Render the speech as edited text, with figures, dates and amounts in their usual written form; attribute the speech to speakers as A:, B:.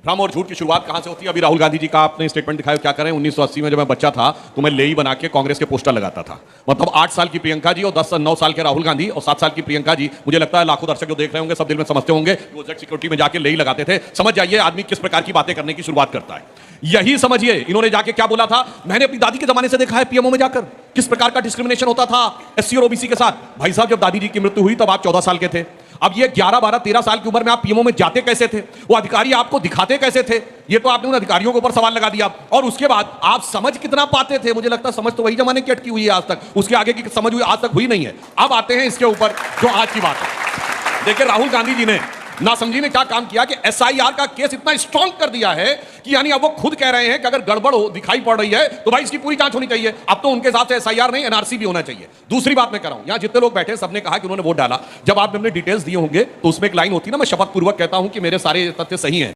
A: भ्रम और झूठ की शुरुआत कहां से होती है? अभी राहुल गांधी जी का आपने स्टेटमेंट दिखाया, क्या करें 1980 में जब मैं बच्चा था तो मैं लेई बना के कांग्रेस के पोस्टर लगाता था। मतलब 8 साल की प्रियंका जी और 9 साल के राहुल गांधी और 7 साल की प्रियंका जी, मुझे लगता है लाखों दर्शक जो देख रहे होंगे सब दिल में समझते होंगे वो जेड सिक्योरिटी में जाके लेई लगाते थे। समझ जाइए आदमी किस प्रकार की बातें करने की शुरुआत करता है। यही समझिए इन्होंने जाके क्या बोला था, मैंने अपनी दादी के जमाने से देखा है पीएमओ में जाकर किस प्रकार का डिस्क्रिमिनेशन होता था एससी और ओबीसी के साथ। भाई साहब जब दादी जी की मृत्यु हुई तब आप 14 साल के थे, अब ये 11, 12, 13 साल की उम्र में आप पीएमओ में जाते कैसे थे? वो अधिकारी आपको दिखाते कैसे थे? ये तो आपने उन अधिकारियों के ऊपर सवाल लगा दिया। और उसके बाद आप समझ कितना पाते थे? मुझे लगता है समझ तो वही जमाने की अटकी हुई है आज तक, उसके आगे की समझ हुई आज तक हुई नहीं है। अब आते हैं इसके ऊपर जो आज की बात है। देखिए राहुल गांधी जी ने ना समझी ने क्या काम किया कि एसआईआर का केस इतना स्ट्रांग कर दिया है कि यानी अब वो खुद कह रहे हैं कि अगर गड़बड़ हो दिखाई पड़ रही है तो भाई इसकी पूरी जांच होनी चाहिए। अब तो उनके हिसाब से एसआईआर नहीं एनआरसी भी होना चाहिए। दूसरी बात मैं कह रहा हूं, यहां जितने लोग बैठे सबने कहा कि उन्होंने वोट डाला। जब आपने अपने डिटेल्स दिए होंगे तो उसमें एक लाइन होती है ना, मैं शपथ पूर्वक कहता हूं कि मेरे सारे तथ्य सही हैं।